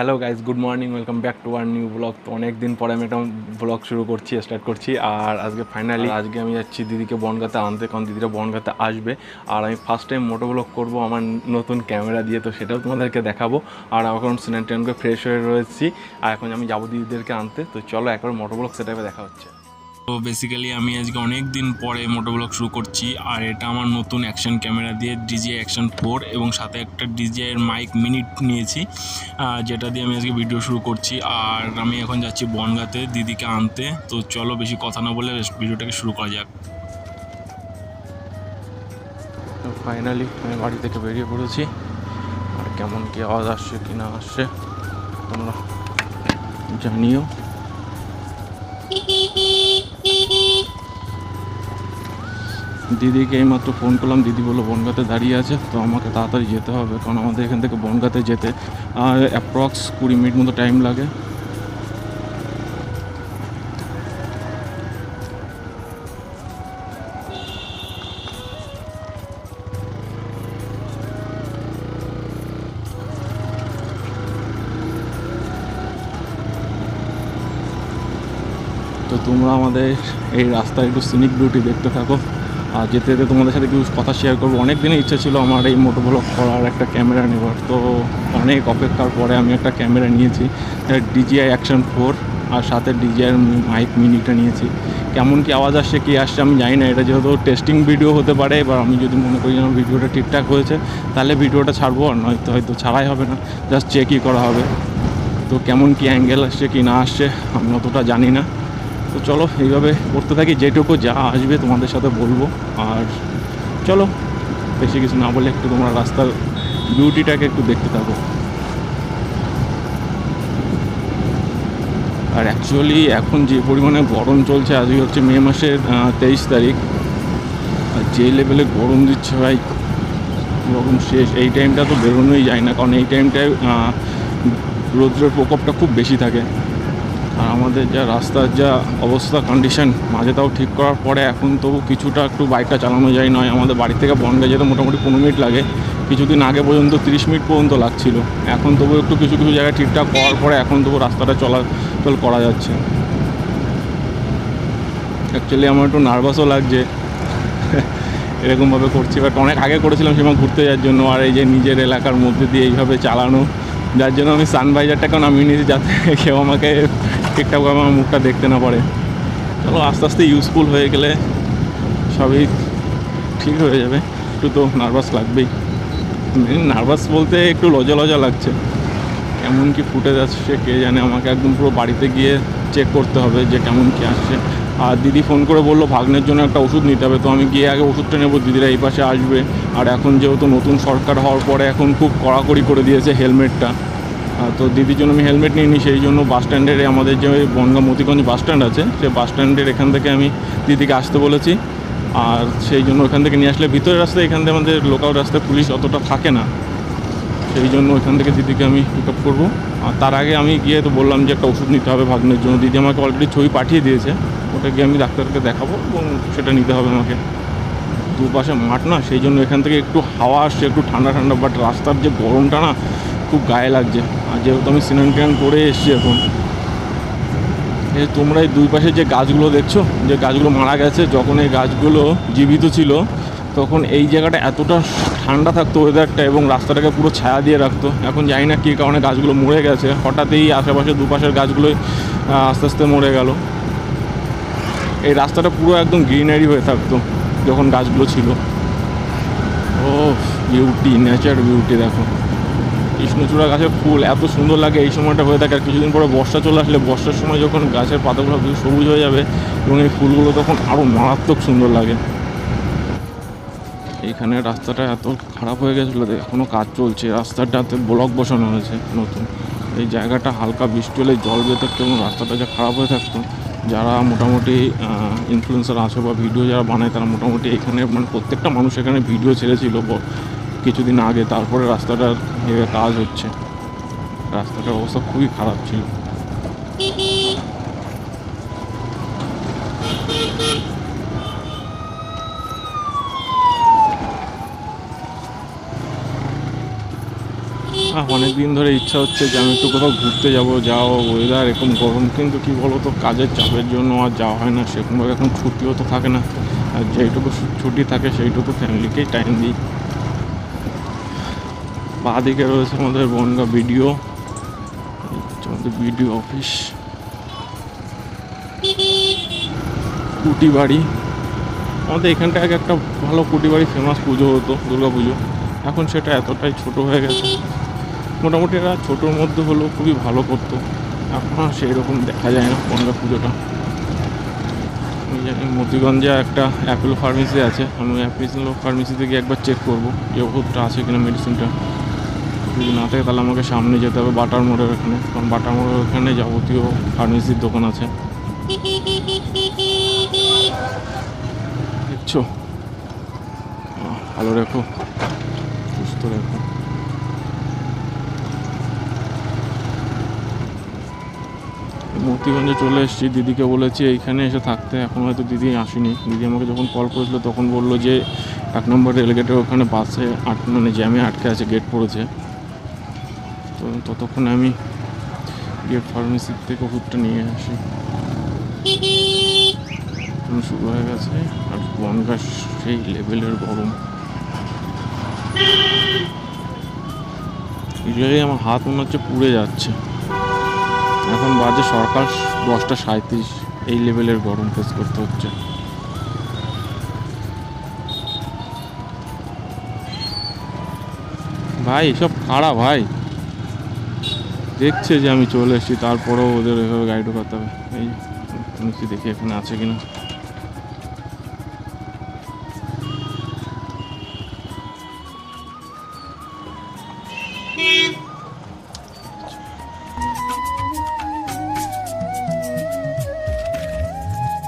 Hello guys, good morning, welcome back to our new blog. তো অনেক দিন পরে আমি একটা ব্লগ স্টার্ট করছি। আর আজকে ফাইনালি আমি যাচ্ছি দিদিকে বনগাঁতে আনতে, কারণ দিদিরা বনগাঁতে আসবে। আর আমি ফার্স্ট টাইম মোটো ব্লগ করবো আমার নতুন ক্যামেরা দিয়ে, তো সেটাও তোমাদেরকে দেখাবো। আর এখন স্নান টান করে ফ্রেশ হয়ে রয়েছি, আর এখন আমি যাবো দিদিদেরকে আনতে। তো চলো একবার মোটো ব্লগ সেটাকে দেখা হচ্ছে। তো বেসিক্যালি আমি আজকে অনেক দিন পরে মোটো ব্লগ শুরু করছি, আর এটা আমার নতুন অ্যাকশন ক্যামেরা দিয়ে DJI অ্যাকশন 4, এবং সাথে একটা DJI এর মাইক মিনিট নিয়েছি, যেটা দিয়ে আমি আজকে ভিডিও শুরু করছি। আর আমি এখন যাচ্ছি বনগাঁতে দিদিকে আনতে। তো চলো বেশি কথা না বলে ভিডিওটাকে শুরু করা যাক। তো ফাইনালি আমি বাড়ি থেকে বেরিয়ে পড়েছি, আর কেমন কি আওয়াজ আসছে কি না আসছে তোমরা জানিও। দিদিকে এইমাত্র ফোন করলাম, দিদি বললো বনগাঁতে দাঁড়িয়ে আছে। তো আমাকে তাড়াতাড়ি যেতে হবে, কারণ আমাদের এখান থেকে বনগাঁতে যেতে অ্যাপ্রক্স 20 মিনিট মতো টাইম লাগে। তো তোমরা আমাদের এই রাস্তার একটু সিনিক বিউটি দেখতে থাকো, আর যেতে যেতে তোমাদের সাথে কিছু কথা শেয়ার করবো। অনেক দিনের ইচ্ছা ছিল আমার এই মোটো ব্লগ করার, একটা ক্যামেরা নেওয়ার। তো অনেক অপেক্ষার পরে আমি একটা ক্যামেরা নিয়েছি, DJI অ্যাকশন 4, আর সাথে DJI মাইক মিনিটা নিয়েছি। কেমন কি আওয়াজ আসছে কি আসছে আমি জানি না, এটা যেহেতু টেস্টিং ভিডিও হতে পারে। এবার আমি যদি মনে করি আমার ভিডিওটা ঠিকঠাক হয়েছে তাহলে ভিডিওটা ছাড়বো, আর নয়তো হয়তো ছাড়াই হবে না, জাস্ট চেকই করা হবে। তো কেমন কি অ্যাঙ্গেল আসছে কি না আসছে আমি অতটা জানি না। তো চলো এইভাবে করতে থাকি, যেটুকু যা আসবে তোমাদের সাথে বলবো। আর চলো বেশি কিছু না বলে একটু তোমরা রাস্তার বিউটিটাকে একটু দেখতে থাকো। আর অ্যাকচুয়ালি এখন যে পরিমাণে গরম চলছে, আজকে হচ্ছে মে মাসের 23 তারিখ, আর যে লেভেলে গরম দিচ্ছে ভাই, গরম শেষ। এই টাইমটা তো বেরোনোই যায় না, কারণ এই টাইমটায় রৌদ্রের প্রকোপটা খুব বেশি থাকে। আর আমাদের যা রাস্তার যা অবস্থা কন্ডিশন, মাঝে তাও ঠিক করার পরে এখন তবু কিছুটা একটু বাইকটা চালানো যায়। নয় আমাদের বাড়ি থেকে বনগাঁ যেতে মোটামুটি 15 মিনিট লাগে, কিছুদিন আগে পর্যন্ত 30 মিনিট পর্যন্ত লাগছিল। এখন তবু একটু কিছু কিছু জায়গায় ঠিকঠাক করার পরে এখন তবু রাস্তাটা চলাচল করা যাচ্ছে। অ্যাকচুয়ালি আমার একটু নার্ভাসও লাগছে এরকমভাবে করছি, বাট অনেক আগে করেছিলাম সেমন ঘুরতে যাওয়ার জন্য। আর এই যে নিজের এলাকার মধ্যে দিয়ে এইভাবে চালানো, যার জন্য আমি সানভাইজারটাকে নামিয়ে নিয়েছি, যাতে কেউ আমাকে ঠিকঠাকভাবে আমার মুখটা দেখতে না পারে। চলো আস্তে আস্তে ইউজফুল হয়ে গেলে সবই ঠিক হয়ে যাবে। একটু তো নার্ভাস লাগবেই, নার্ভাস বলতে একটু লজ্জা লজ্জা লাগছে। কেমন কি ফুটে যাচ্ছে কে জানে, আমাকে একদম পুরো বাড়িতে গিয়ে চেক করতে হবে যে কেমন কি আসছে। আর দিদি ফোন করে বললো ভাগ্নের জন্য একটা ওষুধ নিতে হবে, তো আমি গিয়ে আগে ওষুধটা নেবো, দিদিরা এই পাশে আসবে। আর এখন যেহেতু নতুন সরকার হওয়ার পরে এখন খুব কড়াকড়ি করে দিয়েছে হেলমেটটা, তো দিদির জন্য আমি হেলমেট নিয়ে নিই। সেই জন্য বাস স্ট্যান্ডের আমাদের যে বনগাঁ মতিগঞ্জ বাস স্ট্যান্ড আছে, সেই বাস স্ট্যান্ডের এখান থেকে আমি দিদিকে আসতে বলেছি। আর সেই জন্য ওখান থেকে নিয়ে আসলে ভিতরের রাস্তায়, এখান থেকে আমাদের লোকাল রাস্তায় পুলিশ অতটা থাকে না, সেই জন্য ওইখান থেকে দিদিকে আমি পিক আপ করবো। আর তার আগে আমি গিয়ে তো বললাম যে একটা ওষুধ নিতে হবে ভাগ্নের জন্য। দিদি আমাকে অলরেডি ছবি পাঠিয়ে দিয়েছে, ওটা গিয়ে আমি ডাক্তারকে দেখাবো এবং সেটা নিতে হবে আমাকে। দুপাশে মাঠ না, সেই জন্য এখান থেকে একটু হাওয়া আসছে, একটু ঠান্ডা ঠান্ডা, বাট রাস্তার যে গরমটা না খুব গায়ে লাগছে। আর যেহেতু আমি স্নান টান করে এসেছি এখন, এই তোমরা এই দুই পাশে যে গাছগুলো দেখছো, যে গাছগুলো মারা গেছে, যখন এই গাছগুলো জীবিত ছিল তখন এই জায়গাটা এতটা ঠান্ডা থাকতো ওয়েদারটা, এবং রাস্তাটাকে পুরো ছায়া দিয়ে রাখতো। এখন জানি না কী কারণে গাছগুলো মরে গেছে, হঠাৎই আশেপাশে দুপাশের গাছগুলোই আস্তে আস্তে মরে গেল। এই রাস্তাটা পুরো একদম গ্রিনারি হয়ে থাকতো যখন গাছগুলো ছিল। ও বিউটি, নেচার বিউটি দেখো, কৃষ্ণচূড়া গাছের ফুল এত সুন্দর লাগে এই সময়টা হয়ে থাকে। আর কিছুদিন পরে বর্ষা চলে আসলে, বর্ষার সময় যখন গাছের পাতাগুলো সবুজ হয়ে যাবে এবং এই ফুলগুলো তখন আরও মারাত্মক সুন্দর লাগে। এইখানে রাস্তাটা এত খারাপ হয়ে গেছিলো, এখনও কাজ চলছে, রাস্তাটাতে ব্লক বসানো হয়েছে নতুন। এই জায়গাটা হালকা বৃষ্টি হলে জল বেয়ে থাকতো এবং রাস্তাটা যা খারাপ হয়ে থাকতো, যারা মোটামুটি ইনফ্লুয়েন্সার আছে বা ভিডিও যারা বানায় তারা মোটামুটি এখানে মানে প্রত্যেকটা মানুষ এখানে ভিডিও ছেড়েছিল কিছুদিন আগে। তারপরে রাস্তাটার কাজ হচ্ছে, রাস্তাটার অবস্থা খুবই খারাপ ছিল। অনেক দিন ধরে ইচ্ছা হচ্ছে যে আমি একটু কোথাও ঘুরতে যাবো, যাও ওয়েদার এরকম গরম, কিন্তু কী বলো তো কাজের চাপের জন্য আর যাওয়া হয় না সেরকমভাবে। এখন ছুটিও তো থাকে না, আর যেইটুকু ছুটি থাকে সেইটুকু ফ্যামিলিকেই টাইম দিই। বাঁদিকে রয়েছে আমাদের বনগাঁ বিডিও, আমাদের বিডিও অফিস। কুটি বাড়ি, আমাদের এখানটা আগে একটা ভালো কুটি বাড়ি ফেমাস পুজো হতো, দুর্গা পুজো। এখন সেটা এতটাই ছোট হয়ে গেছে। মোটামুটি এরা ছোটোর মধ্যে হলেও খুবই ভালো করতো, এখন আর সেই রকম দেখা যায় না বনগাঁ পুজোটা। আমি জানি মতিগঞ্জে একটা অ্যাপেলো ফার্মেসি আছে, আমি অ্যাপেলো ফার্মেসিতে গিয়ে একবার চেক করবো যে ওষুধটা আছে কিনা, মেডিসিনটা। যদি না থাকে তাহলে আমাকে সামনে যেতে হবে বাটার মোড়ের ওখানে, কারণ বাটার মোড়ের ওখানে যাবতীয় ফার্মেসির দোকান আছে। দেখছো, ভালো রেখো, সুস্থ রেখো। মতিগঞ্জে চলে এসেছি, দিদিকে বলেছি এইখানে এসে থাকতে, এখন হয়তো দিদি আসেনি। দিদি আমাকে যখন কল করেছিল তখন বললো যে 1 নম্বর রেলগেটের ওখানে বাসে মানে জ্যামে আটকে আছে, গেট পড়েছে। তো ততক্ষণে আমি গিয়ে ফার্মেসির থেকে ওষুধটা নিয়ে আসি। শুরু হয়ে গেছে, আর বনগাঁ সেই লেভেলের গরম। ইউজুয়ালি আমার হাত মনে হচ্ছে পুড়ে যাচ্ছে। এখন বাজে সকাল 10:37, এই লেভেলের গরম ফেস করতে হচ্ছে। ভাই সব খারাপ ভাই, দেখছে যে আমি চলে এসেছি, তারপরেও ওদের এভাবে গাড়ি ঢোকাতে হবে। এই দেখি এখানে আছে কিনা।